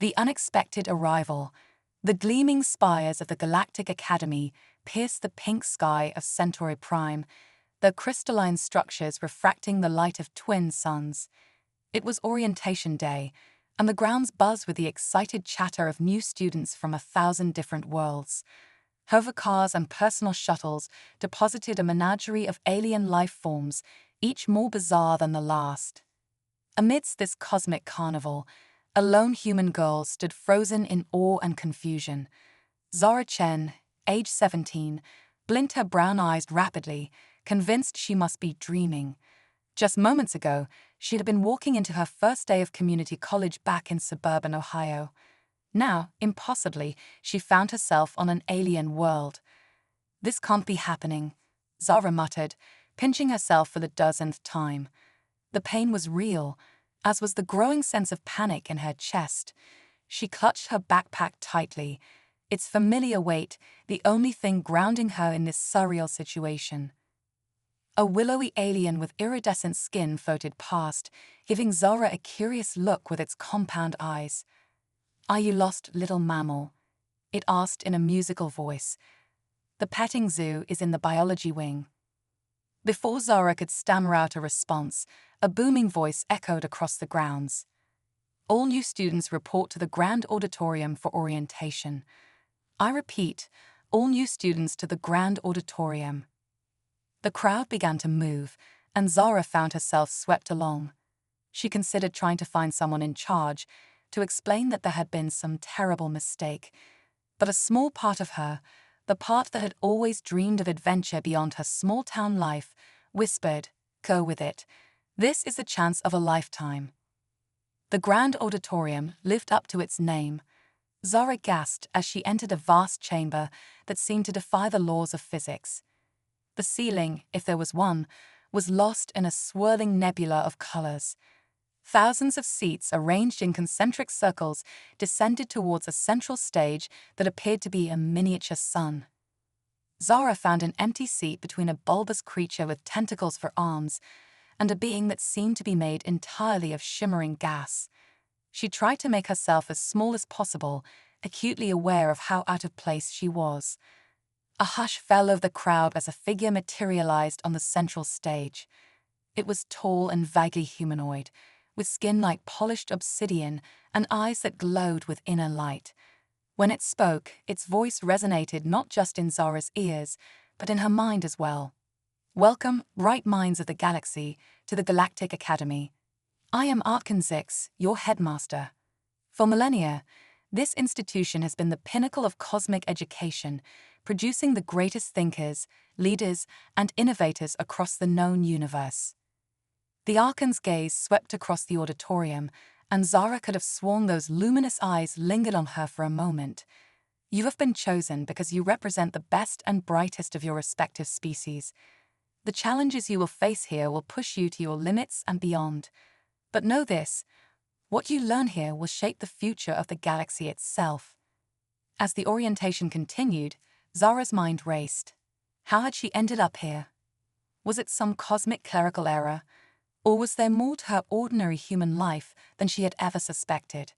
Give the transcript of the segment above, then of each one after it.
The unexpected arrival. The gleaming spires of the Galactic Academy pierced the pink sky of Centauri Prime, their crystalline structures refracting the light of twin suns. It was orientation day, and the grounds buzzed with the excited chatter of new students from 1,000 different worlds. Hover cars and personal shuttles deposited a menagerie of alien life forms, each more bizarre than the last. Amidst this cosmic carnival, a lone human girl stood frozen in awe and confusion. Zara Chen, age 17, blinked her brown eyes rapidly, convinced she must be dreaming. Just moments ago, she had been walking into her first day of community college back in suburban Ohio. Now, impossibly, she found herself on an alien world. "This can't be happening," Zara muttered, pinching herself for the dozenth time. The pain was real, as was the growing sense of panic in her chest. She clutched her backpack tightly, its familiar weight the only thing grounding her in this surreal situation. A willowy alien with iridescent skin floated past, giving Zara a curious look with its compound eyes. "Are you lost, little mammal?" it asked in a musical voice. "The petting zoo is in the biology wing." Before Zara could stammer out a response, a booming voice echoed across the grounds. "All new students report to the Grand Auditorium for orientation." I repeat, all new students to the Grand Auditorium. The crowd began to move, and Zara found herself swept along. She considered trying to find someone in charge to explain that there had been some terrible mistake. But a small part of her, the part that had always dreamed of adventure beyond her small-town life, whispered, "Go with it. This is the chance of a lifetime." The Grand Auditorium lived up to its name. Zara gasped as she entered a vast chamber that seemed to defy the laws of physics. The ceiling, if there was one, was lost in a swirling nebula of colors. Thousands of seats arranged in concentric circles descended towards a central stage that appeared to be a miniature sun. Zara found an empty seat between a bulbous creature with tentacles for arms and a being that seemed to be made entirely of shimmering gas. She tried to make herself as small as possible, acutely aware of how out of place she was. A hush fell over the crowd as a figure materialized on the central stage. It was tall and vaguely humanoid, with skin like polished obsidian and eyes that glowed with inner light. When it spoke, its voice resonated not just in Zara's ears, but in her mind as well. "Welcome, bright minds of the galaxy, to the Galactic Academy. I am Arkanzix, your headmaster. For millennia, this institution has been the pinnacle of cosmic education, producing the greatest thinkers, leaders, and innovators across the known universe." The Archon's gaze swept across the auditorium, and Zara could have sworn those luminous eyes lingered on her for a moment. "You have been chosen because you represent the best and brightest of your respective species. The challenges you will face here will push you to your limits and beyond. But know this, what you learn here will shape the future of the galaxy itself." As the orientation continued, Zara's mind raced. How had she ended up here? Was it some cosmic clerical error? Or was there more to her ordinary human life than she had ever suspected?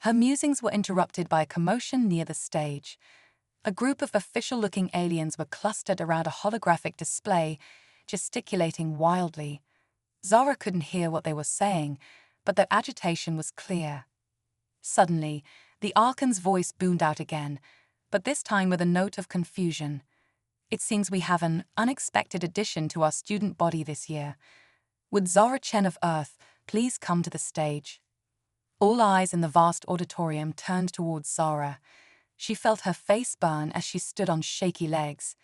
Her musings were interrupted by a commotion near the stage. A group of official-looking aliens were clustered around a holographic display, gesticulating wildly. Zara couldn't hear what they were saying, but their agitation was clear. Suddenly, the Archon's voice boomed out again, but this time with a note of confusion. "It seems we have an unexpected addition to our student body this year. Would Zara Chen of Earth please come to the stage?" All eyes in the vast auditorium turned towards Zara. She felt her face burn as she stood on shaky legs.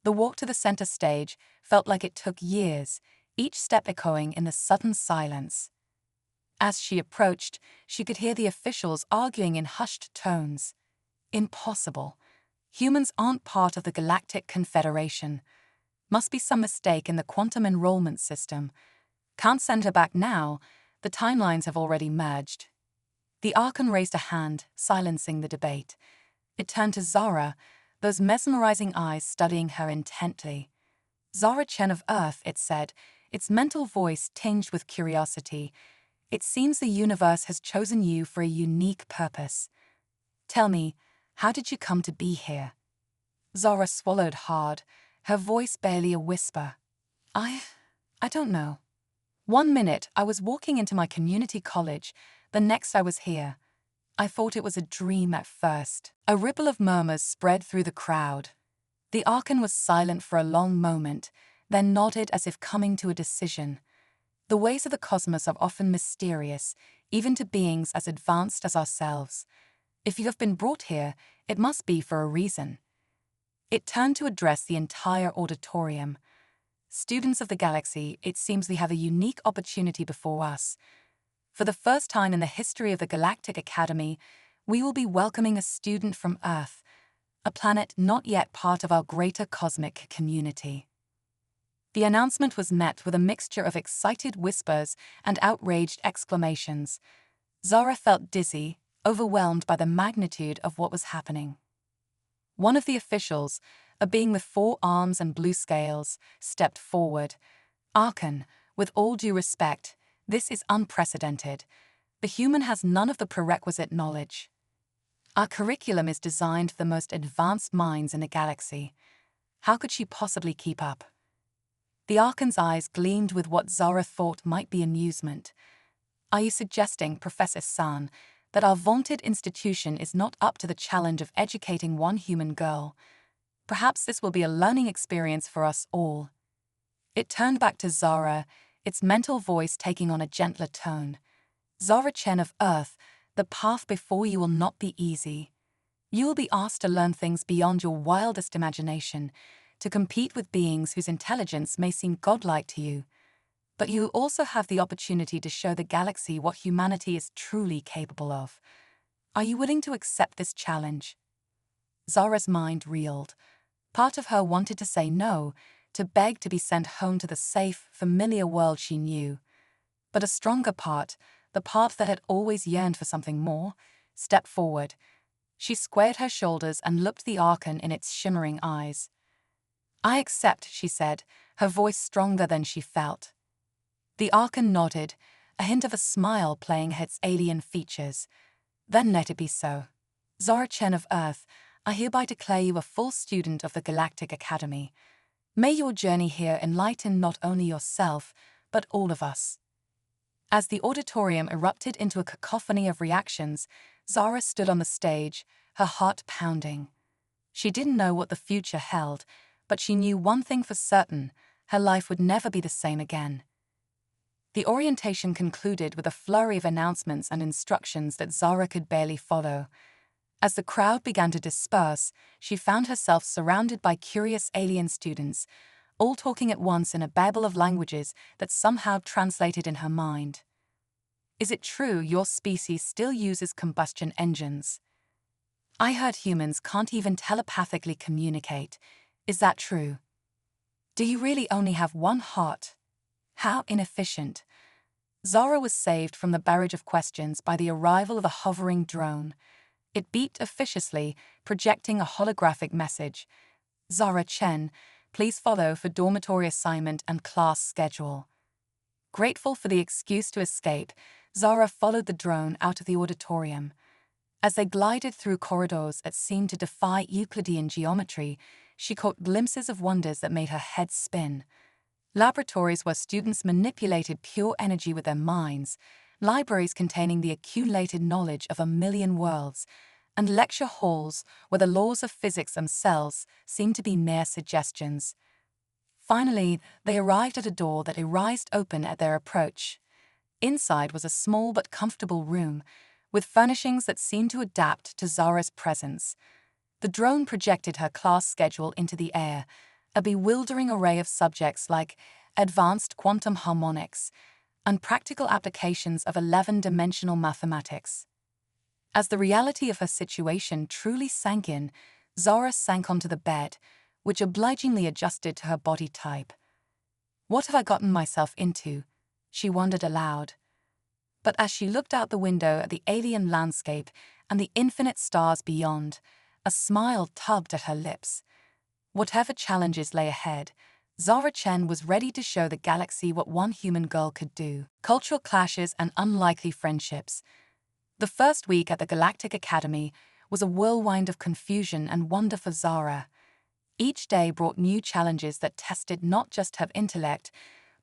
The walk to the center stage felt like it took years, each step echoing in the sudden silence. As she approached, she could hear the officials arguing in hushed tones. Impossible. Humans aren't part of the Galactic Confederation. Must be some mistake in the quantum enrollment system. Can't send her back now. The timelines have already merged. The Archon raised a hand, silencing the debate. It turned to Zara, those mesmerizing eyes studying her intently. "Zara Chen of Earth," it said, its mental voice tinged with curiosity. It seems the universe has chosen you for a unique purpose. Tell me, how did you come to be here? Zara swallowed hard, her voice barely a whisper. I don't know. One minute I was walking into my community college, the next I was here. I thought it was a dream at first. A ripple of murmurs spread through the crowd. The Archon was silent for a long moment, then nodded as if coming to a decision. The ways of the cosmos are often mysterious, even to beings as advanced as ourselves. If you have been brought here, it must be for a reason. It turned to address the entire auditorium. Students of the galaxy, it seems we have a unique opportunity before us. For the first time in the history of the Galactic Academy, we will be welcoming a student from Earth, a planet not yet part of our greater cosmic community. The announcement was met with a mixture of excited whispers and outraged exclamations. Zara felt dizzy, overwhelmed by the magnitude of what was happening. One of the officials, a being with 4 arms and blue scales, stepped forward. Archon, with all due respect, this is unprecedented. The human has none of the prerequisite knowledge. Our curriculum is designed for the most advanced minds in the galaxy. How could she possibly keep up? The Archon's eyes gleamed with what Zara thought might be amusement. Are you suggesting, Professor San, that our vaunted institution is not up to the challenge of educating one human girl? Perhaps this will be a learning experience for us all. It turned back to Zara, its mental voice taking on a gentler tone. Zara Chen of Earth, the path before you will not be easy. You will be asked to learn things beyond your wildest imagination, to compete with beings whose intelligence may seem godlike to you. But you also have the opportunity to show the galaxy what humanity is truly capable of. Are you willing to accept this challenge? Zara's mind reeled. Part of her wanted to say no, to beg to be sent home to the safe, familiar world she knew. But a stronger part, the part that had always yearned for something more, stepped forward. She squared her shoulders and looked the Archon in its shimmering eyes. I accept, she said, her voice stronger than she felt. The Archon nodded, a hint of a smile playing its alien features. Then let it be so. Zara Chen of Earth, I hereby declare you a full student of the Galactic Academy. May your journey here enlighten not only yourself, but all of us. As the auditorium erupted into a cacophony of reactions, Zara stood on the stage, her heart pounding. She didn't know what the future held, but she knew one thing for certain: her life would never be the same again. The orientation concluded with a flurry of announcements and instructions that Zara could barely follow. As the crowd began to disperse, she found herself surrounded by curious alien students, all talking at once in a babble of languages that somehow translated in her mind. Is it true your species still uses combustion engines? I heard humans can't even telepathically communicate. Is that true? Do you really only have one heart? How inefficient. Zara was saved from the barrage of questions by the arrival of a hovering drone. It beeped officiously, projecting a holographic message. Zara Chen, please follow for dormitory assignment and class schedule. Grateful for the excuse to escape, Zara followed the drone out of the auditorium. As they glided through corridors that seemed to defy Euclidean geometry, she caught glimpses of wonders that made her head spin. Laboratories where students manipulated pure energy with their minds, libraries containing the accumulated knowledge of 1,000,000 worlds, and lecture halls where the laws of physics themselves seemed to be mere suggestions. Finally, they arrived at a door that writhed open at their approach. Inside was a small but comfortable room, with furnishings that seemed to adapt to Zara's presence. The drone projected her class schedule into the air, a bewildering array of subjects like advanced quantum harmonics and practical applications of 11-dimensional mathematics. As the reality of her situation truly sank in, Zara sank onto the bed, which obligingly adjusted to her body type. What have I gotten myself into? She wondered aloud. But as she looked out the window at the alien landscape and the infinite stars beyond, a smile tugged at her lips. Whatever challenges lay ahead, Zara Chen was ready to show the galaxy what one human girl could do. Cultural clashes and unlikely friendships. The first week at the Galactic Academy was a whirlwind of confusion and wonder for Zara. Each day brought new challenges that tested not just her intellect,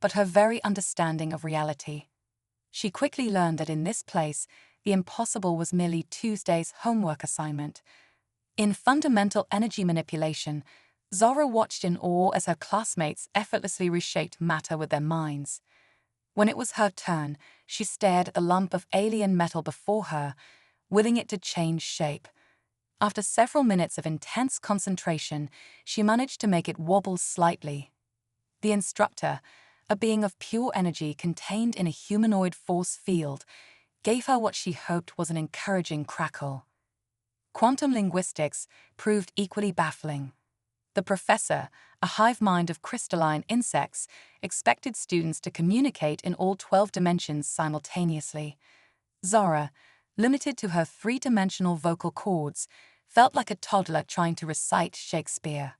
but her very understanding of reality. She quickly learned that in this place, the impossible was merely Tuesday's homework assignment. In fundamental energy manipulation, Zara watched in awe as her classmates effortlessly reshaped matter with their minds. When it was her turn, she stared at the lump of alien metal before her, willing it to change shape. After several minutes of intense concentration, she managed to make it wobble slightly. The instructor, a being of pure energy contained in a humanoid force field, gave her what she hoped was an encouraging crackle. Quantum linguistics proved equally baffling. The professor, a hive mind of crystalline insects, expected students to communicate in all 12 dimensions simultaneously. Zara, limited to her three-dimensional vocal cords, felt like a toddler trying to recite Shakespeare.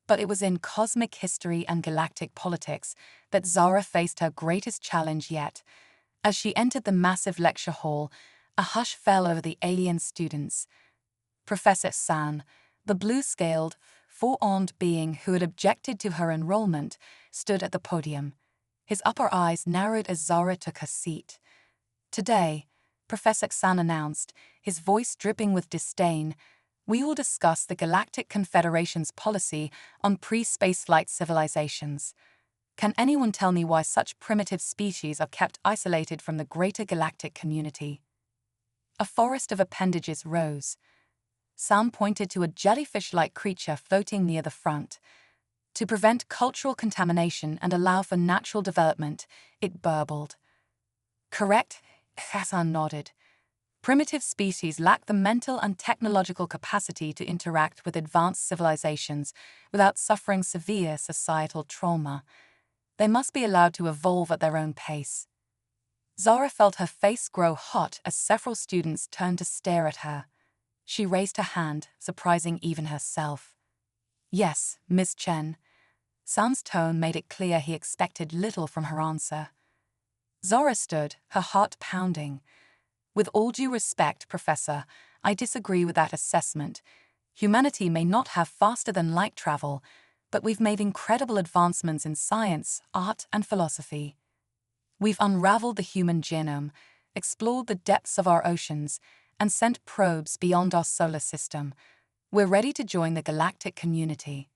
But it was in cosmic history and galactic politics that Zara faced her greatest challenge yet. As she entered the massive lecture hall, a hush fell over the alien students. Professor San, the blue-scaled, four-armed being who had objected to her enrollment, stood at the podium. His upper eyes narrowed as Zara took her seat. Today, Professor San announced, his voice dripping with disdain, we will discuss the Galactic Confederation's policy on pre-spaceflight civilizations. Can anyone tell me why such primitive species are kept isolated from the greater galactic community? A forest of appendages rose. Sam pointed to a jellyfish-like creature floating near the front. To prevent cultural contamination and allow for natural development, it burbled. Correct, Hassan nodded. Primitive species lack the mental and technological capacity to interact with advanced civilizations without suffering severe societal trauma. They must be allowed to evolve at their own pace. Zara felt her face grow hot as several students turned to stare at her. She raised her hand, surprising even herself. Yes, Miss Chen. Sam's tone made it clear he expected little from her answer. Zara stood, her heart pounding. With all due respect, Professor, I disagree with that assessment. Humanity may not have faster-than-light travel, but we've made incredible advancements in science, art, and philosophy. We've unraveled the human genome, explored the depths of our oceans, and sent probes beyond our solar system. We're ready to join the galactic community.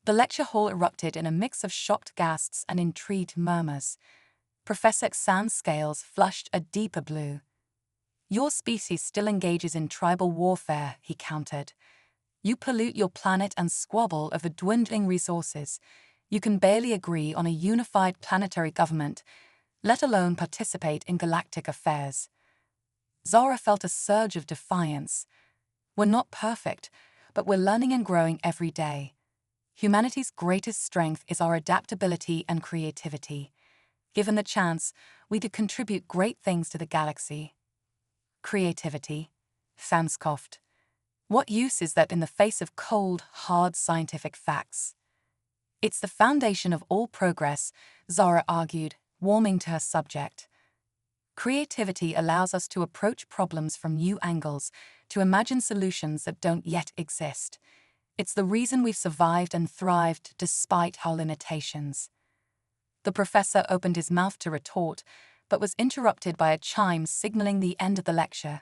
The lecture hall erupted in a mix of shocked gasps and intrigued murmurs. Professor Xan's scales flushed a deeper blue. Your species still engages in tribal warfare, he countered. You pollute your planet and squabble over dwindling resources. You can barely agree on a unified planetary government, let alone participate in galactic affairs. Zara felt a surge of defiance. We're not perfect, but we're learning and growing every day. Humanity's greatest strength is our adaptability and creativity. Given the chance, we could contribute great things to the galaxy. Creativity, Sam scoffed. What use is that in the face of cold, hard scientific facts? It's the foundation of all progress, Zara argued, warming to her subject. Creativity allows us to approach problems from new angles, to imagine solutions that don't yet exist. It's the reason we've survived and thrived despite our limitations. The professor opened his mouth to retort, but was interrupted by a chime signaling the end of the lecture.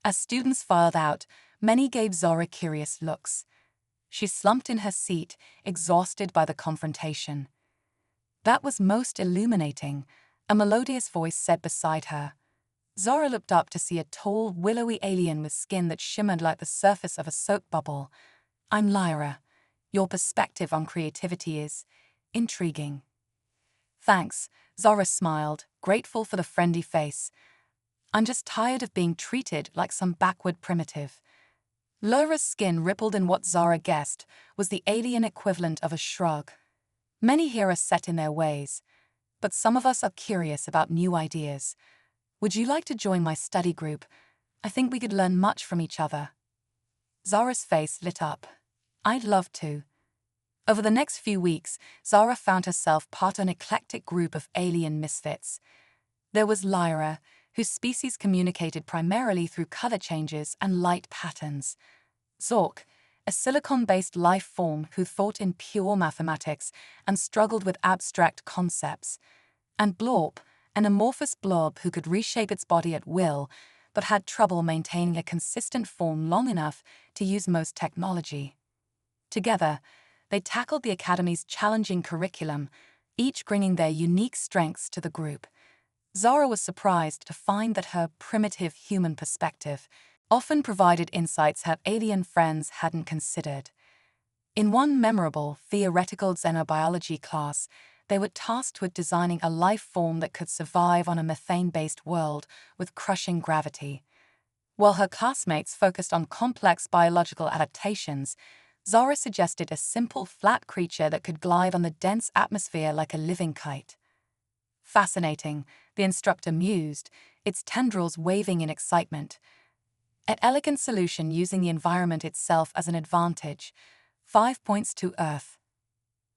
As students filed out, many gave Zara curious looks. She slumped in her seat, exhausted by the confrontation. That was most illuminating, a melodious voice said beside her. Zara looked up to see a tall, willowy alien with skin that shimmered like the surface of a soap bubble. I'm Lyra. Your perspective on creativity is intriguing. Thanks, Zara smiled, grateful for the friendly face. I'm just tired of being treated like some backward primitive. Lyra's skin rippled in what Zara guessed was the alien equivalent of a shrug. Many here are set in their ways, but some of us are curious about new ideas. Would you like to join my study group? I think we could learn much from each other. Zara's face lit up. I'd love to. Over the next few weeks, Zara found herself part of an eclectic group of alien misfits. There was Lyra, whose species communicated primarily through color changes and light patterns. Zork, a silicon-based life form who thought in pure mathematics and struggled with abstract concepts. And Blorp, an amorphous blob who could reshape its body at will, but had trouble maintaining a consistent form long enough to use most technology. Together, they tackled the Academy's challenging curriculum, each bringing their unique strengths to the group. Zara was surprised to find that her primitive human perspective often provided insights her alien friends hadn't considered. In one memorable theoretical xenobiology class, they were tasked with designing a life form that could survive on a methane-based world with crushing gravity. While her classmates focused on complex biological adaptations, Zara suggested a simple, flat creature that could glide on the dense atmosphere like a living kite. Fascinating, the instructor mused, its tendrils waving in excitement. An elegant solution using the environment itself as an advantage. 5 points to Earth.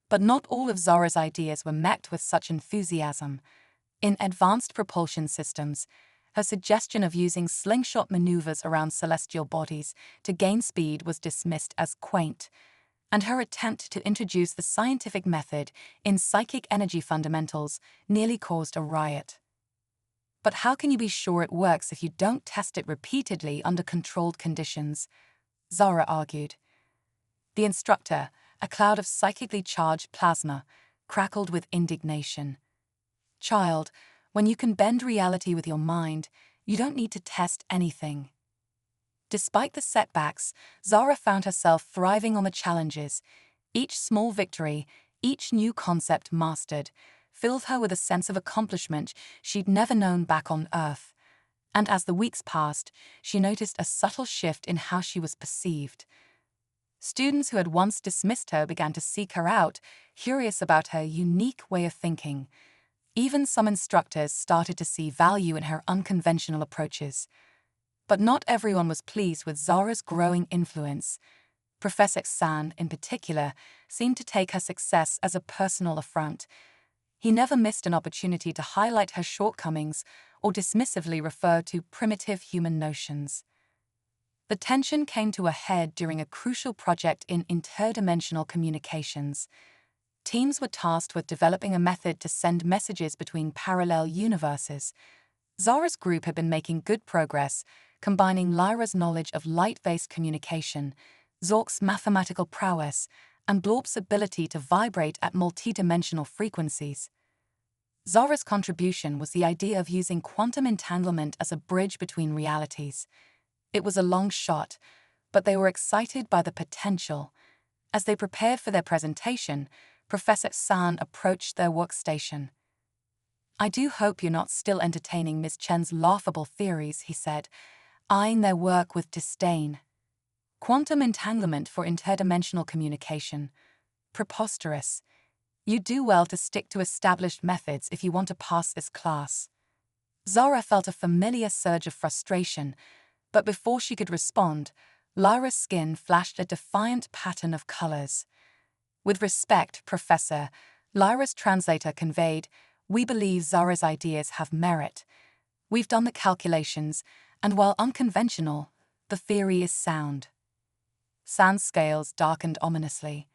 But not all of Zara's ideas were met with such enthusiasm. In advanced propulsion systems, her suggestion of using slingshot maneuvers around celestial bodies to gain speed was dismissed as quaint, and her attempt to introduce the scientific method in psychic energy fundamentals nearly caused a riot. But how can you be sure it works if you don't test it repeatedly under controlled conditions? Zara argued. The instructor, a cloud of psychically charged plasma, crackled with indignation. Child, when you can bend reality with your mind, you don't need to test anything. Despite the setbacks, Zara found herself thriving on the challenges. Each small victory, each new concept mastered, filled her with a sense of accomplishment she'd never known back on Earth. And as the weeks passed, she noticed a subtle shift in how she was perceived. Students who had once dismissed her began to seek her out, curious about her unique way of thinking. Even some instructors started to see value in her unconventional approaches. But not everyone was pleased with Zara's growing influence. Professor San, in particular, seemed to take her success as a personal affront. He never missed an opportunity to highlight her shortcomings or dismissively refer to primitive human notions. The tension came to a head during a crucial project in interdimensional communications. Teams were tasked with developing a method to send messages between parallel universes. Zara's group had been making good progress, combining Lyra's knowledge of light-based communication, Zork's mathematical prowess, and Blorp's ability to vibrate at multidimensional frequencies. Zara's contribution was the idea of using quantum entanglement as a bridge between realities. It was a long shot, but they were excited by the potential. As they prepared for their presentation, Professor San approached their workstation. "I do hope you're not still entertaining Ms. Chen's laughable theories," he said, eyeing their work with disdain. "Quantum entanglement for interdimensional communication. Preposterous. You do well to stick to established methods if you want to pass this class." Zara felt a familiar surge of frustration, but before she could respond, Lyra's skin flashed a defiant pattern of colors. "With respect, Professor," Lyra's translator conveyed, "we believe Zara's ideas have merit. We've done the calculations, and while unconventional, the theory is sound." San's scales darkened ominously.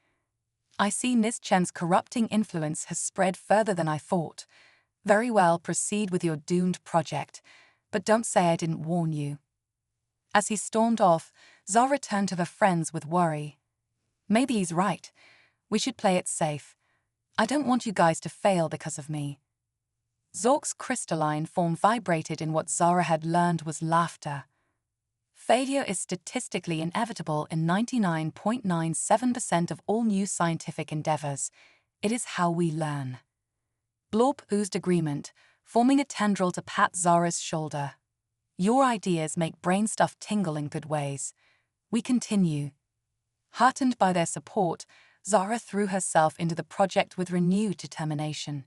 "I see Ms. Chen's corrupting influence has spread further than I thought. Very well, proceed with your doomed project, but don't say I didn't warn you." As he stormed off, Zara turned to her friends with worry. "Maybe he's right. We should play it safe. I don't want you guys to fail because of me." Zork's crystalline form vibrated in what Zara had learned was laughter. Failure is statistically inevitable in 99.97% of all new scientific endeavors. It is how we learn. Blorp oozed agreement, forming a tendril to pat Zara's shoulder. "Your ideas make brain stuff tingle in good ways. We continue." Heartened by their support, Zara threw herself into the project with renewed determination.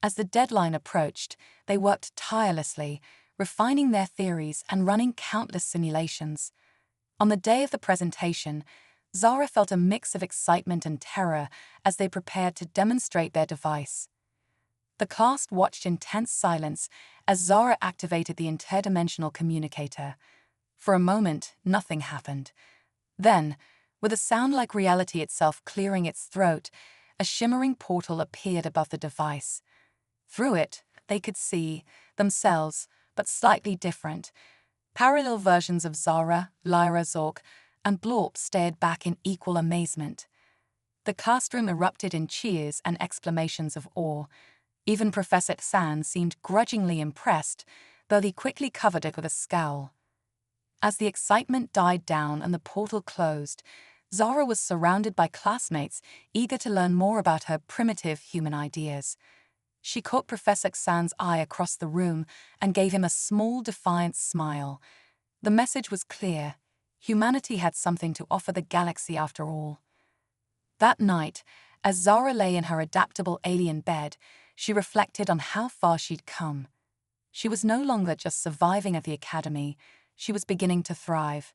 As the deadline approached, they worked tirelessly, refining their theories and running countless simulations. On the day of the presentation, Zara felt a mix of excitement and terror as they prepared to demonstrate their device. The class watched in tense silence as Zara activated the interdimensional communicator. For a moment, nothing happened. Then, with a sound like reality itself clearing its throat, a shimmering portal appeared above the device. Through it, they could see themselves, but slightly different. Parallel versions of Zara, Lyra, Zork, and Blorp stared back in equal amazement. The classroom erupted in cheers and exclamations of awe. Even Professor San seemed grudgingly impressed, though he quickly covered it with a scowl. As the excitement died down and the portal closed, Zara was surrounded by classmates eager to learn more about her primitive human ideas. She caught Professor Xan's eye across the room and gave him a small, defiant smile. The message was clear. Humanity had something to offer the galaxy after all. That night, as Zara lay in her adaptable alien bed, she reflected on how far she'd come. She was no longer just surviving at the academy, she was beginning to thrive.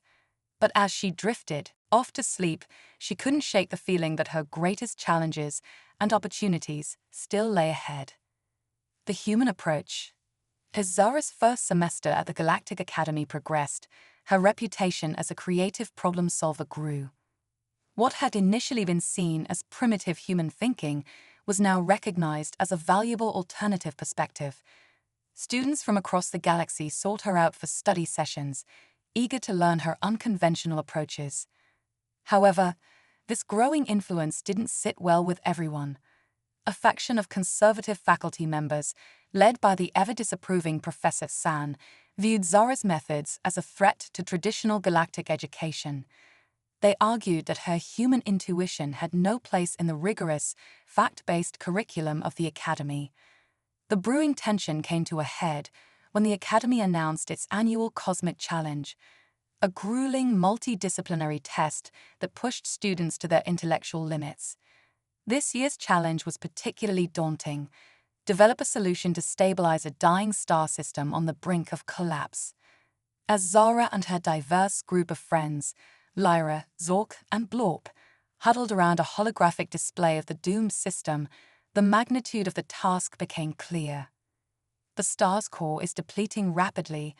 But as she drifted off to sleep, she couldn't shake the feeling that her greatest challenges and opportunities still lay ahead. The human approach. As Zara's first semester at the Galactic Academy progressed, her reputation as a creative problem solver grew. What had initially been seen as primitive human thinking was now recognized as a valuable alternative perspective. Students from across the galaxy sought her out for study sessions, eager to learn her unconventional approaches. However, this growing influence didn't sit well with everyone. A faction of conservative faculty members, led by the ever-disapproving Professor San, viewed Zara's methods as a threat to traditional galactic education. They argued that her human intuition had no place in the rigorous, fact-based curriculum of the Academy. The brewing tension came to a head when the Academy announced its annual Cosmic Challenge, a grueling multidisciplinary test that pushed students to their intellectual limits. This year's challenge was particularly daunting. Develop a solution to stabilize a dying star system on the brink of collapse. As Zara and her diverse group of friends, Lyra, Zork, and Blorp, huddled around a holographic display of the doomed system, the magnitude of the task became clear. The star's core is depleting rapidly,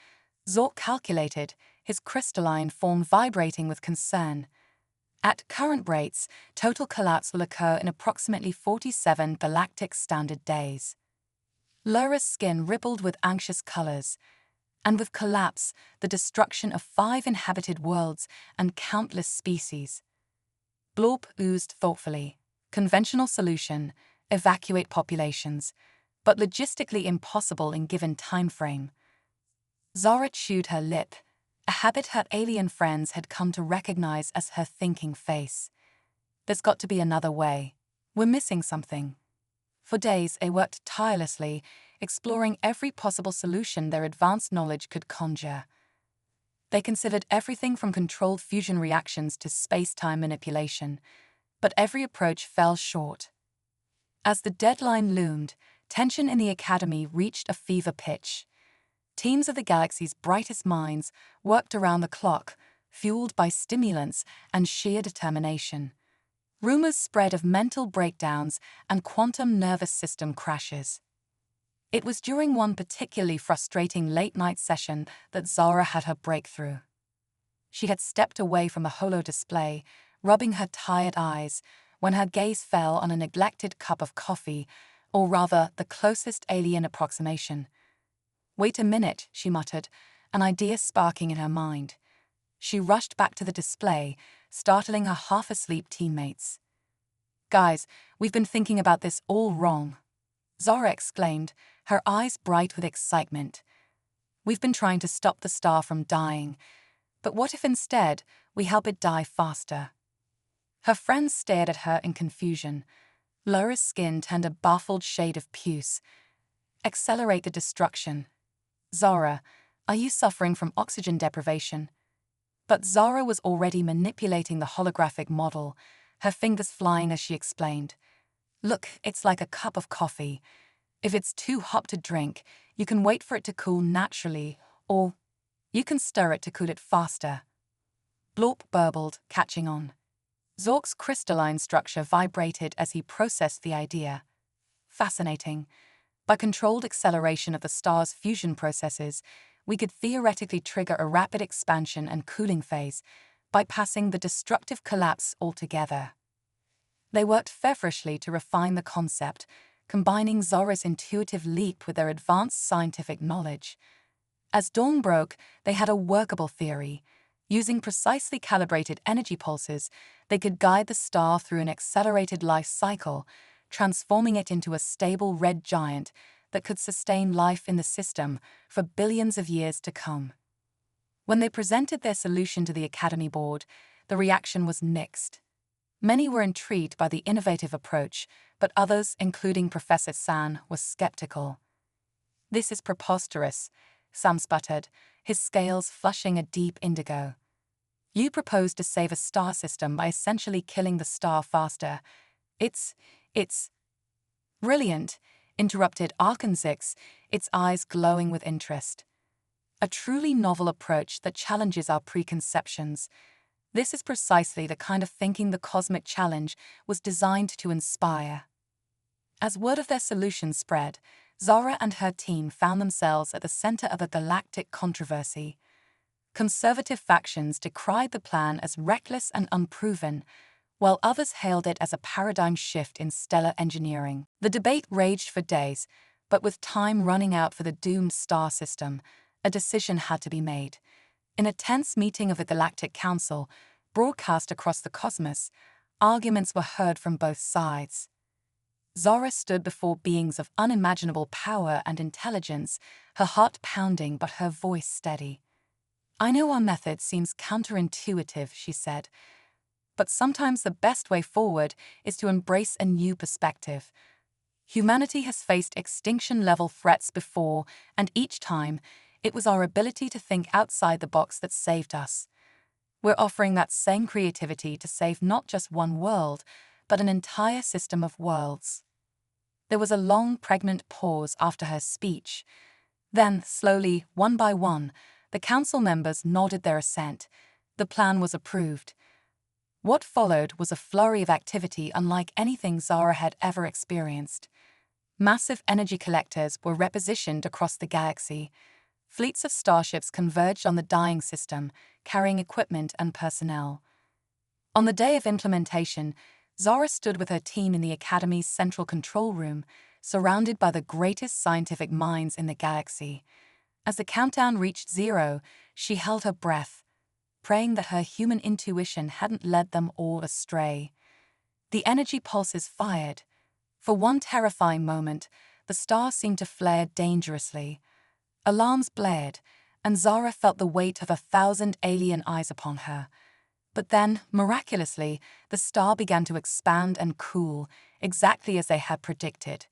Zork calculated, his crystalline form vibrating with concern. At current rates, total collapse will occur in approximately 47 galactic standard days. Lyra's skin rippled with anxious colors, and with collapse, the destruction of 5 inhabited worlds and countless species. Blorp oozed thoughtfully. Conventional solution, evacuate populations, but logistically impossible in given time frame. Zara chewed her lip, a habit her alien friends had come to recognize as her thinking face. There's got to be another way. We're missing something. For days, they worked tirelessly, exploring every possible solution their advanced knowledge could conjure. They considered everything from controlled fusion reactions to space-time manipulation, but every approach fell short. As the deadline loomed, tension in the Academy reached a fever pitch. Teams of the galaxy's brightest minds worked around the clock, fueled by stimulants and sheer determination. Rumors spread of mental breakdowns and quantum nervous system crashes. It was during one particularly frustrating late-night session that Zara had her breakthrough. She had stepped away from the holo display, rubbing her tired eyes, when her gaze fell on a neglected cup of coffee, or rather the closest alien approximation. "Wait a minute," she muttered, an idea sparking in her mind. She rushed back to the display, startling her half-asleep teammates. "Guys, we've been thinking about this all wrong," Zara exclaimed, her eyes bright with excitement. "We've been trying to stop the star from dying, but what if instead we help it die faster?" Her friends stared at her in confusion. Lyra's skin turned a baffled shade of puce. "Accelerate the destruction." "Zara, are you suffering from oxygen deprivation?" But Zara was already manipulating the holographic model, her fingers flying as she explained. "Look, it's like a cup of coffee. If it's too hot to drink, you can wait for it to cool naturally, or you can stir it to cool it faster." Blorp burbled, catching on. Zork's crystalline structure vibrated as he processed the idea. Fascinating. By controlled acceleration of the star's fusion processes, we could theoretically trigger a rapid expansion and cooling phase, bypassing the destructive collapse altogether. They worked feverishly to refine the concept, combining Zora's intuitive leap with their advanced scientific knowledge. As dawn broke, they had a workable theory. Using precisely calibrated energy pulses, they could guide the star through an accelerated life cycle, transforming it into a stable red giant that could sustain life in the system for billions of years to come. When they presented their solution to the Academy board, the reaction was mixed. Many were intrigued by the innovative approach, but others, including Professor San, were skeptical. "This is preposterous," Sam sputtered, his scales flushing a deep indigo. "You propose to save a star system by essentially killing the star faster. It's brilliant," interrupted Arkansas, its eyes glowing with interest. "A truly novel approach that challenges our preconceptions. This is precisely the kind of thinking the Cosmic Challenge was designed to inspire." As word of their solution spread, Zora and her team found themselves at the center of a galactic controversy. Conservative factions decried the plan as reckless and unproven, while others hailed it as a paradigm shift in stellar engineering. The debate raged for days, but with time running out for the doomed star system, a decision had to be made. In a tense meeting of the Galactic Council, broadcast across the cosmos, arguments were heard from both sides. Zora stood before beings of unimaginable power and intelligence, her heart pounding but her voice steady. "I know our method seems counterintuitive," she said, "but sometimes the best way forward is to embrace a new perspective. Humanity has faced extinction-level threats before, and each time, it was our ability to think outside the box that saved us. We're offering that same creativity to save not just one world, but an entire system of worlds." There was a long, pregnant pause after her speech. Then, slowly, one by one, the council members nodded their assent. The plan was approved. What followed was a flurry of activity unlike anything Zara had ever experienced. Massive energy collectors were repositioned across the galaxy. Fleets of starships converged on the dying system, carrying equipment and personnel. On the day of implementation, Zara stood with her team in the Academy's central control room, surrounded by the greatest scientific minds in the galaxy. As the countdown reached 0, she held her breath, praying that her human intuition hadn't led them all astray. The energy pulses fired. For one terrifying moment, the star seemed to flare dangerously. Alarms blared, and Zara felt the weight of 1,000 alien eyes upon her. But then, miraculously, the star began to expand and cool, exactly as they had predicted.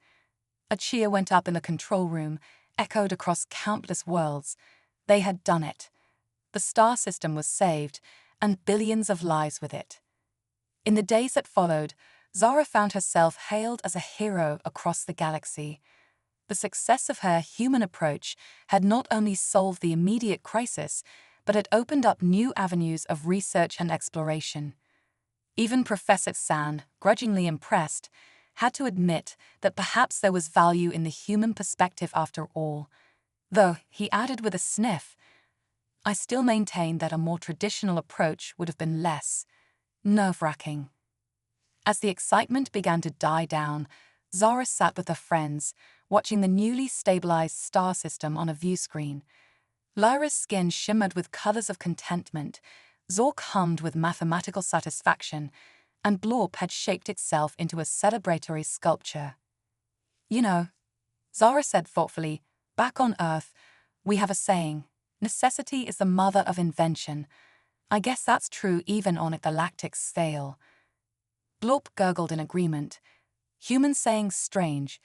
A cheer went up in the control room, echoed across countless worlds. They had done it. The star system was saved, and billions of lives with it. In the days that followed, Zara found herself hailed as a hero across the galaxy. The success of her human approach had not only solved the immediate crisis, but had opened up new avenues of research and exploration. Even Professor San, grudgingly impressed, had to admit that perhaps there was value in the human perspective after all. Though, he added with a sniff, "I still maintain that a more traditional approach would have been less nerve-wracking." As the excitement began to die down, Zara sat with her friends, watching the newly stabilized star system on a view screen. Lyra's skin shimmered with colors of contentment, Zork hummed with mathematical satisfaction, and Blorp had shaped itself into a celebratory sculpture. "You know," Zara said thoughtfully, "back on Earth, we have a saying, necessity is the mother of invention. I guess that's true even on a galactic scale." Blorp gurgled in agreement. "Human sayings strange,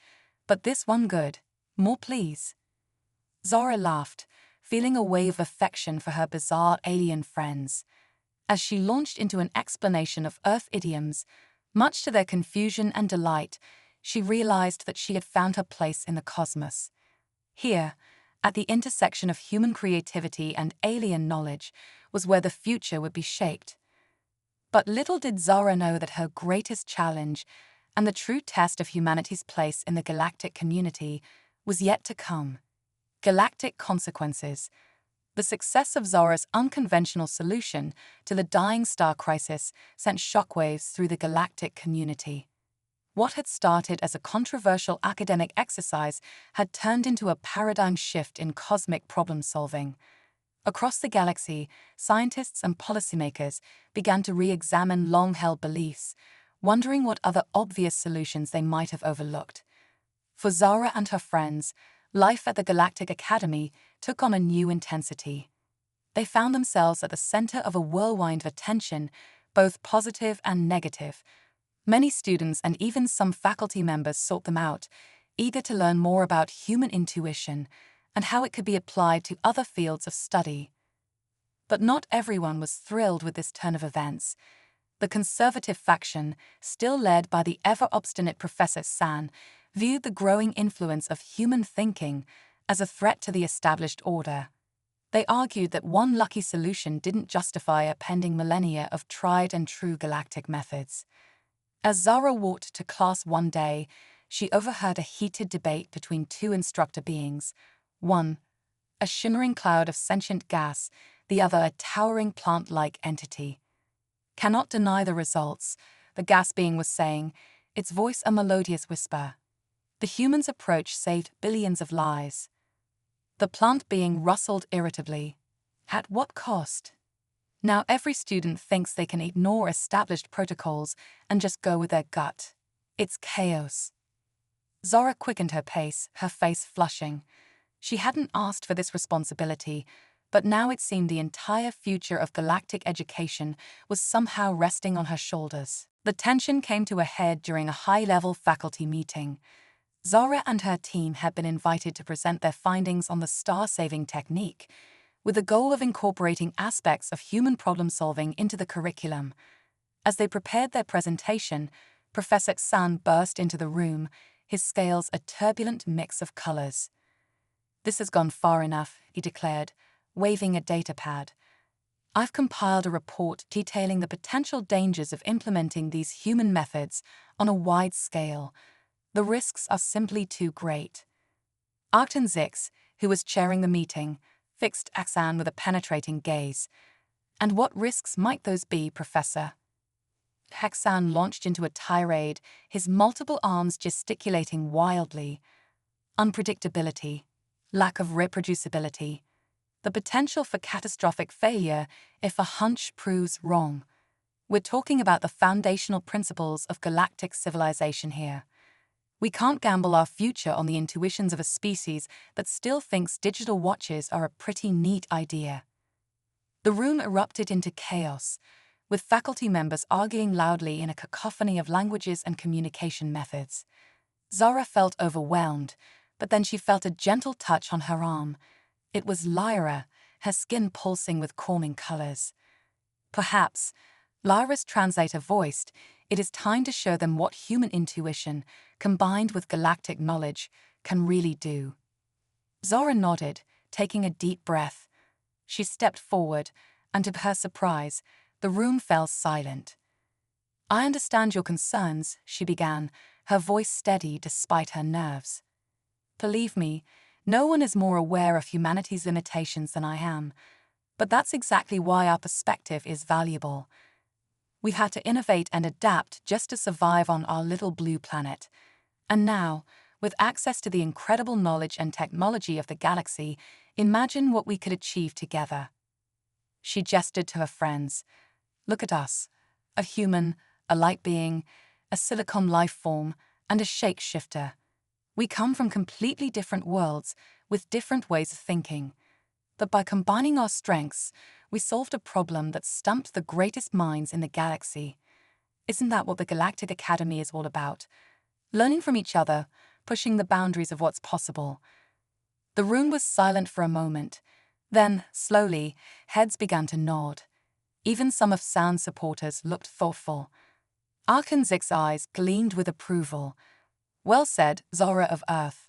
but this one good. More please." Zara laughed, feeling a wave of affection for her bizarre alien friends. As she launched into an explanation of Earth idioms, much to their confusion and delight, she realized that she had found her place in the cosmos. Here, at the intersection of human creativity and alien knowledge, was where the future would be shaped. But little did Zara know that her greatest challenge, and the true test of humanity's place in the galactic community, was yet to come. Galactic consequences. The success of Zara's unconventional solution to the dying star crisis sent shockwaves through the galactic community. What had started as a controversial academic exercise had turned into a paradigm shift in cosmic problem-solving. Across the galaxy, scientists and policymakers began to re-examine long-held beliefs, wondering what other obvious solutions they might have overlooked. For Zara and her friends, life at the Galactic Academy took on a new intensity. They found themselves at the center of a whirlwind of attention, both positive and negative. Many students and even some faculty members sought them out, eager to learn more about human intuition and how it could be applied to other fields of study. But not everyone was thrilled with this turn of events. The conservative faction, still led by the ever-obstinate Professor San, viewed the growing influence of human thinking as a threat to the established order. They argued that one lucky solution didn't justify a pending millennia of tried-and-true galactic methods. As Zara walked to class one day, she overheard a heated debate between two instructor beings. One, a shimmering cloud of sentient gas, the other a towering plant-like entity. "Cannot deny the results," the gas being was saying, its voice a melodious whisper. "The human's approach saved billions of lives." The plant being rustled irritably. "At what cost?" Now every student thinks they can ignore established protocols and just go with their gut. It's chaos. Zara quickened her pace, her face flushing. She hadn't asked for this responsibility, but now it seemed the entire future of galactic education was somehow resting on her shoulders. The tension came to a head during a high-level faculty meeting. Zara and her team had been invited to present their findings on the star-saving technique, with the goal of incorporating aspects of human problem-solving into the curriculum. As they prepared their presentation, Professor San burst into the room, his scales a turbulent mix of colors. "This has gone far enough," he declared, waving a data pad. "I've compiled a report detailing the potential dangers of implementing these human methods on a wide scale. The risks are simply too great." Arcton Zix, who was chairing the meeting, fixed Axan with a penetrating gaze. "And what risks might those be, Professor?" Axan launched into a tirade, his multiple arms gesticulating wildly. Unpredictability, lack of reproducibility, the potential for catastrophic failure if a hunch proves wrong. We're talking about the foundational principles of galactic civilization here. We can't gamble our future on the intuitions of a species that still thinks digital watches are a pretty neat idea. The room erupted into chaos, with faculty members arguing loudly in a cacophony of languages and communication methods. Zara felt overwhelmed, but then she felt a gentle touch on her arm. It was Lyra, her skin pulsing with calming colors. "Perhaps," Lyra's translator voiced, "it is time to show them what human intuition, combined with galactic knowledge, can really do." Zara nodded, taking a deep breath. She stepped forward, and to her surprise, the room fell silent. "I understand your concerns," she began, her voice steady despite her nerves. "Believe me, no one is more aware of humanity's limitations than I am, but that's exactly why our perspective is valuable. We've had to innovate and adapt just to survive on our little blue planet. And now, with access to the incredible knowledge and technology of the galaxy, imagine what we could achieve together." She gestured to her friends. "Look at us. A human, a light being, a silicon life form, and a shapeshifter. We come from completely different worlds, with different ways of thinking. But by combining our strengths, we solved a problem that stumped the greatest minds in the galaxy. Isn't that what the Galactic Academy is all about? Learning from each other, pushing the boundaries of what's possible." The room was silent for a moment. Then, slowly, heads began to nod. Even some of San's supporters looked thoughtful. Arkanzik's eyes gleamed with approval. "Well said, Zora of Earth.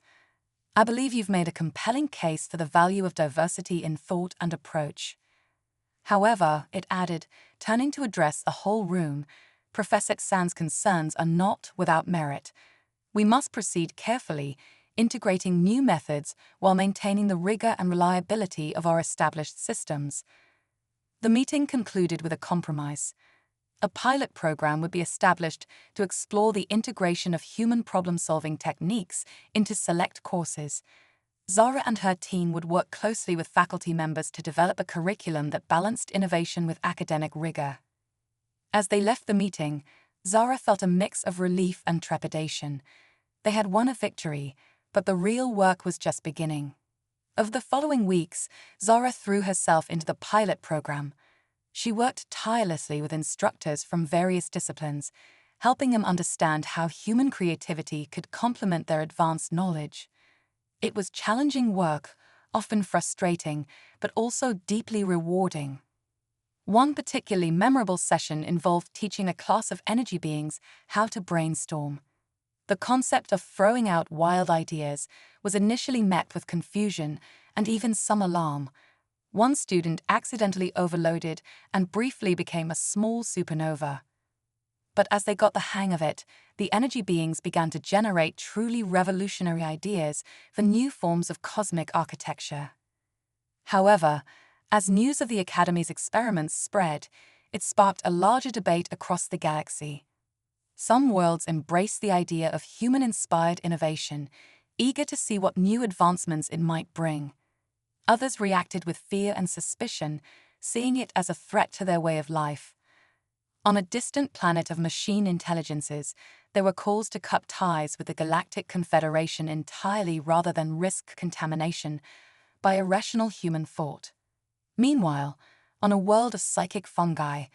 I believe you've made a compelling case for the value of diversity in thought and approach." However, it added, turning to address the whole room, Professor Xan's concerns are not without merit. We must proceed carefully, integrating new methods while maintaining the rigor and reliability of our established systems. The meeting concluded with a compromise. A pilot program would be established to explore the integration of human problem-solving techniques into select courses. Zara and her team would work closely with faculty members to develop a curriculum that balanced innovation with academic rigor. As they left the meeting, Zara felt a mix of relief and trepidation. They had won a victory, but the real work was just beginning. Over the following weeks, Zara threw herself into the pilot program. She worked tirelessly with instructors from various disciplines, helping them understand how human creativity could complement their advanced knowledge. It was challenging work, often frustrating, but also deeply rewarding. One particularly memorable session involved teaching a class of energy beings how to brainstorm. The concept of throwing out wild ideas was initially met with confusion and even some alarm. One student accidentally overloaded and briefly became a small supernova. But as they got the hang of it, the energy beings began to generate truly revolutionary ideas for new forms of cosmic architecture. However, as news of the Academy's experiments spread, it sparked a larger debate across the galaxy. Some worlds embraced the idea of human-inspired innovation, eager to see what new advancements it might bring. Others reacted with fear and suspicion, seeing it as a threat to their way of life. On a distant planet of machine intelligences, there were calls to cut ties with the Galactic Confederation entirely rather than risk contamination by irrational human thought. Meanwhile, on a world of psychic fungi,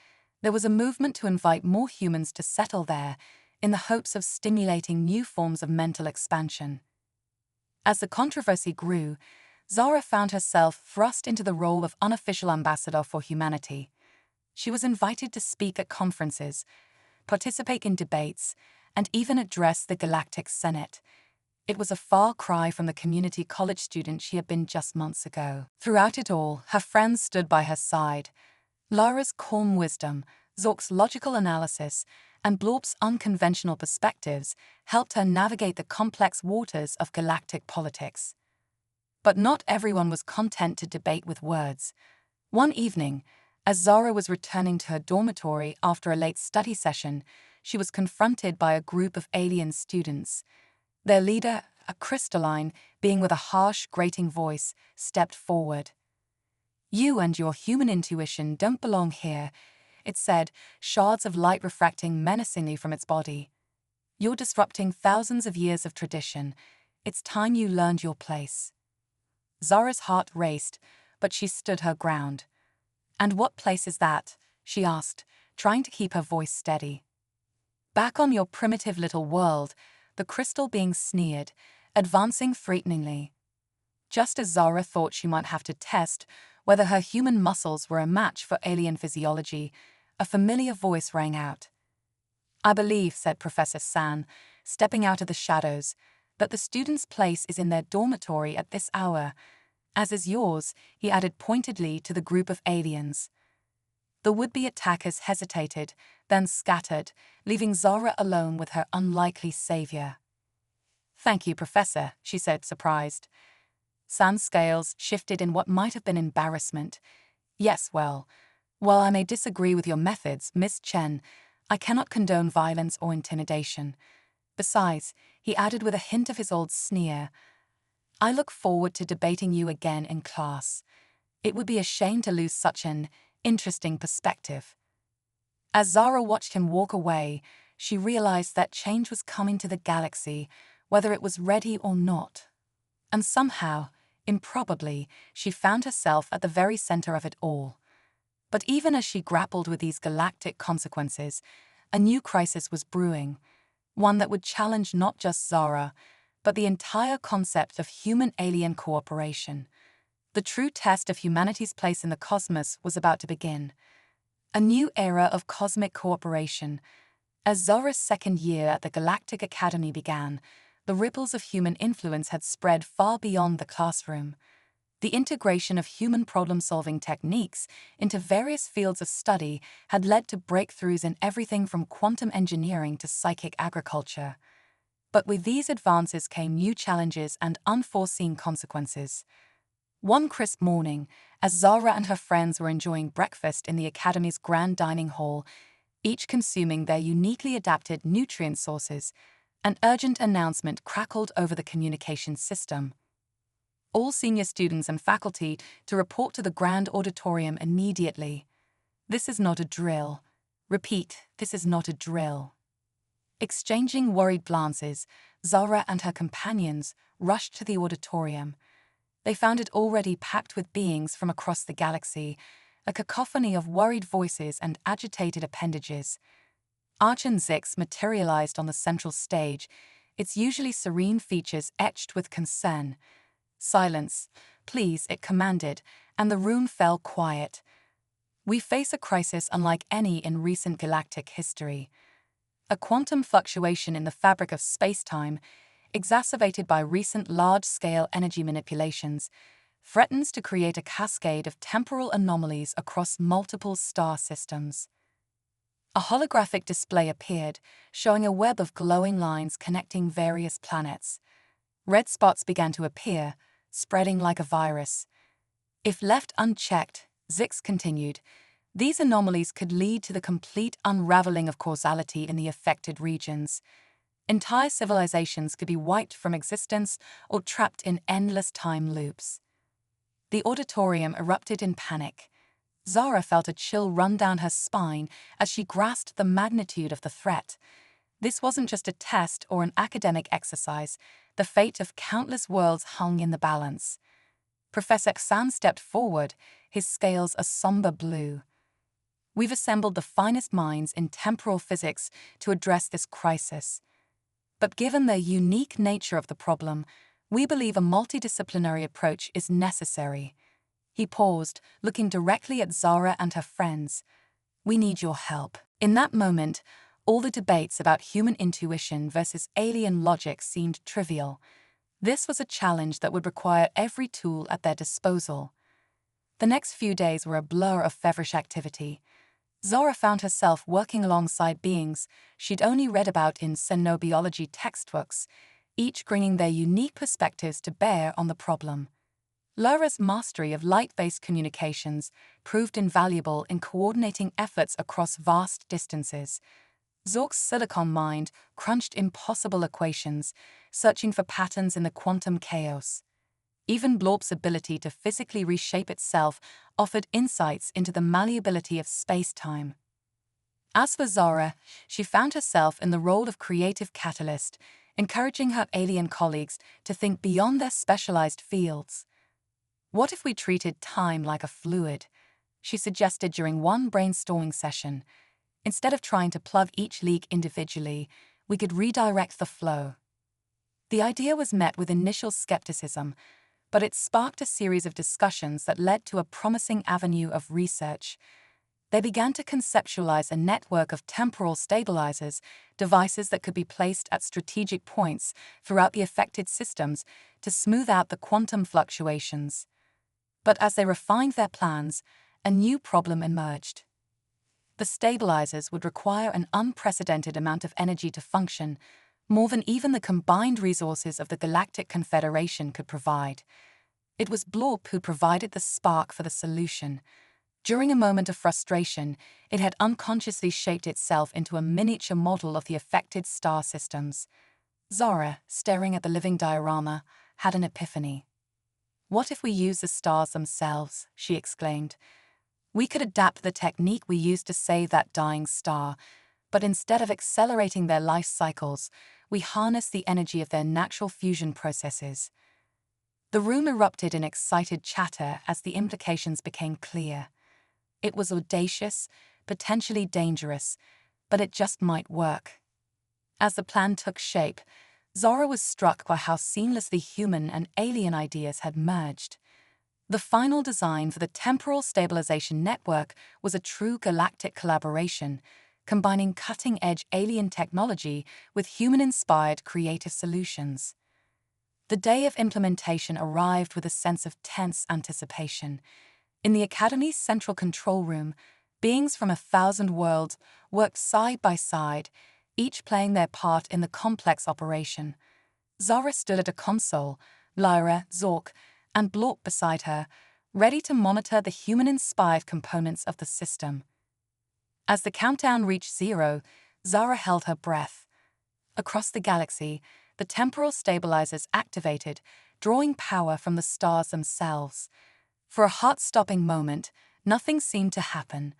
there was a movement to invite more humans to settle there in the hopes of stimulating new forms of mental expansion. As the controversy grew, Zara found herself thrust into the role of unofficial ambassador for humanity. She was invited to speak at conferences, participate in debates, and even address the Galactic Senate. It was a far cry from the community college student she had been just months ago. Throughout it all, her friends stood by her side. Lara's calm wisdom, Zork's logical analysis, and Blorp's unconventional perspectives helped her navigate the complex waters of galactic politics. But not everyone was content to debate with words. One evening, as Zara was returning to her dormitory after a late study session, she was confronted by a group of alien students. Their leader, a crystalline being with a harsh, grating voice, stepped forward. "You and your human intuition don't belong here," it said, shards of light refracting menacingly from its body. "You're disrupting thousands of years of tradition. It's time you learned your place." Zara's heart raced, but she stood her ground. "And what place is that?" she asked, trying to keep her voice steady. "Back on your primitive little world," the crystal being sneered, advancing threateningly. Just as Zara thought she might have to test whether her human muscles were a match for alien physiology, a familiar voice rang out. "I believe," said Professor San, stepping out of the shadows, "that the student's place is in their dormitory at this hour, as is yours," he added pointedly to the group of aliens. The would-be attackers hesitated, then scattered, leaving Zara alone with her unlikely savior. "Thank you, Professor," she said, surprised. San's scales shifted in what might have been embarrassment. "Yes, well, while I may disagree with your methods, Miss Chen, I cannot condone violence or intimidation. Besides," he added with a hint of his old sneer, "I look forward to debating you again in class. It would be a shame to lose such an interesting perspective." As Zara watched him walk away, she realized that change was coming to the galaxy, whether it was ready or not. And somehow, improbably, she found herself at the very center of it all. But even as she grappled with these galactic consequences, a new crisis was brewing, one that would challenge not just Zara, but the entire concept of human-alien cooperation. The true test of humanity's place in the cosmos was about to begin. A new era of cosmic cooperation. As Zara's second year at the Galactic Academy began, the ripples of human influence had spread far beyond the classroom. The integration of human problem-solving techniques into various fields of study had led to breakthroughs in everything from quantum engineering to psychic agriculture. But with these advances came new challenges and unforeseen consequences. One crisp morning, as Zara and her friends were enjoying breakfast in the Academy's grand dining hall, each consuming their uniquely adapted nutrient sources, an urgent announcement crackled over the communication system. All senior students and faculty to report to the grand auditorium immediately. This is not a drill. Repeat, this is not a drill. Exchanging worried glances, Zara and her companions rushed to the auditorium. They found it already packed with beings from across the galaxy, a cacophony of worried voices and agitated appendages. Archon Zix materialized on the central stage, its usually serene features etched with concern. "Silence, please," it commanded, and the room fell quiet. "We face a crisis unlike any in recent galactic history. A quantum fluctuation in the fabric of space-time, exacerbated by recent large-scale energy manipulations, threatens to create a cascade of temporal anomalies across multiple star systems." A holographic display appeared, showing a web of glowing lines connecting various planets. Red spots began to appear, spreading like a virus. If left unchecked, Zix continued, these anomalies could lead to the complete unraveling of causality in the affected regions. Entire civilizations could be wiped from existence or trapped in endless time loops. The auditorium erupted in panic. Zara felt a chill run down her spine as she grasped the magnitude of the threat. This wasn't just a test or an academic exercise. The fate of countless worlds hung in the balance. Professor Xan stepped forward, his scales a somber blue. "We've assembled the finest minds in temporal physics to address this crisis. But given the unique nature of the problem, we believe a multidisciplinary approach is necessary." He paused, looking directly at Zara and her friends. "We need your help." In that moment, all the debates about human intuition versus alien logic seemed trivial. This was a challenge that would require every tool at their disposal. The next few days were a blur of feverish activity. Zara found herself working alongside beings she'd only read about in xenobiology textbooks, each bringing their unique perspectives to bear on the problem. Lara's mastery of light-based communications proved invaluable in coordinating efforts across vast distances. Zork's silicon mind crunched impossible equations, searching for patterns in the quantum chaos. Even Blorp's ability to physically reshape itself offered insights into the malleability of space-time. As for Zara, she found herself in the role of creative catalyst, encouraging her alien colleagues to think beyond their specialized fields. "What if we treated time like a fluid?" she suggested during one brainstorming session. "Instead of trying to plug each leak individually, we could redirect the flow." The idea was met with initial skepticism, but it sparked a series of discussions that led to a promising avenue of research. They began to conceptualize a network of temporal stabilizers, devices that could be placed at strategic points throughout the affected systems to smooth out the quantum fluctuations. But as they refined their plans, a new problem emerged. The stabilizers would require an unprecedented amount of energy to function, more than even the combined resources of the Galactic Confederation could provide. It was Blorp who provided the spark for the solution. During a moment of frustration, it had unconsciously shaped itself into a miniature model of the affected star systems. Zara, staring at the living diorama, had an epiphany. "What if we use the stars themselves?" she exclaimed. "We could adapt the technique we used to save that dying star, but instead of accelerating their life cycles, we harness the energy of their natural fusion processes." The room erupted in excited chatter as the implications became clear. It was audacious, potentially dangerous, but it just might work. As the plan took shape, Zara was struck by how seamlessly human and alien ideas had merged. The final design for the temporal stabilization network was a true galactic collaboration, combining cutting-edge alien technology with human-inspired creative solutions. The day of implementation arrived with a sense of tense anticipation. In the Academy's central control room, beings from 1,000 worlds worked side by side, each playing their part in the complex operation. Zara stood at a console, Lyra, Zork, and Blork beside her, ready to monitor the human-inspired components of the system. As the countdown reached 0, Zara held her breath. Across the galaxy, the temporal stabilizers activated, drawing power from the stars themselves. For a heart-stopping moment, nothing seemed to happen.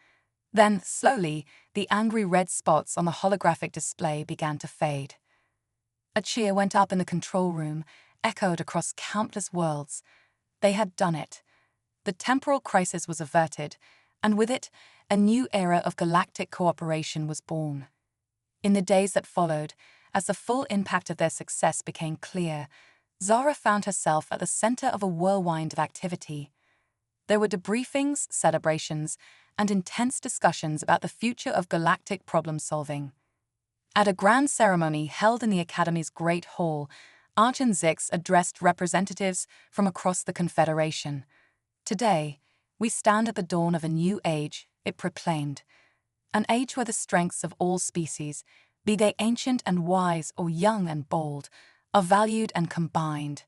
Then, slowly, the angry red spots on the holographic display began to fade. A cheer went up in the control room, echoed across countless worlds. They had done it. The temporal crisis was averted, and with it, a new era of galactic cooperation was born. In the days that followed, as the full impact of their success became clear, Zara found herself at the center of a whirlwind of activity. There were debriefings, celebrations, and intense discussions about the future of galactic problem-solving. At a grand ceremony held in the Academy's Great Hall, Arch and Zix addressed representatives from across the Confederation. "Today, we stand at the dawn of a new age," it proclaimed. "An age where the strengths of all species, be they ancient and wise or young and bold, are valued and combined.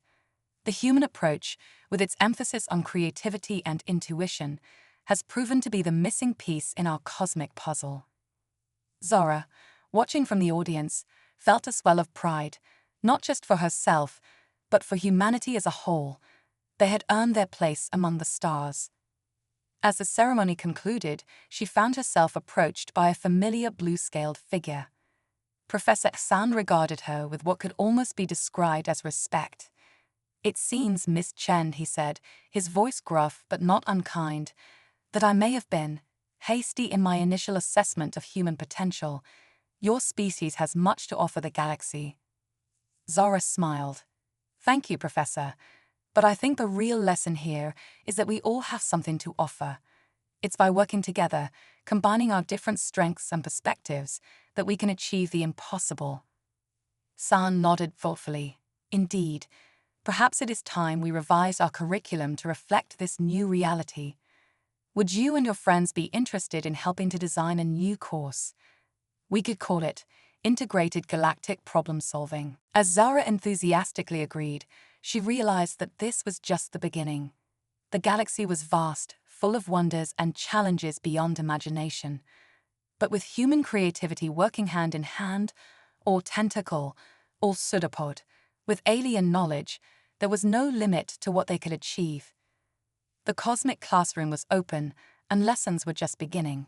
The human approach, with its emphasis on creativity and intuition, has proven to be the missing piece in our cosmic puzzle." Zara, watching from the audience, felt a swell of pride, not just for herself, but for humanity as a whole. They had earned their place among the stars. As the ceremony concluded, she found herself approached by a familiar blue-scaled figure. Professor San regarded her with what could almost be described as respect. "It seems, Miss Chen," he said, his voice gruff but not unkind, "that I may have been hasty in my initial assessment of human potential. Your species has much to offer the galaxy." Zara smiled. "Thank you, Professor. But I think the real lesson here is that we all have something to offer. It's by working together, combining our different strengths and perspectives, that we can achieve the impossible." San nodded thoughtfully. "Indeed. Perhaps it is time we revised our curriculum to reflect this new reality. Would you and your friends be interested in helping to design a new course? We could call it Integrated Galactic Problem Solving." As Zara enthusiastically agreed, she realized that this was just the beginning. The galaxy was vast, full of wonders and challenges beyond imagination. But with human creativity working hand in hand, or tentacle, or pseudopod, with alien knowledge, there was no limit to what they could achieve. The cosmic classroom was open, and lessons were just beginning.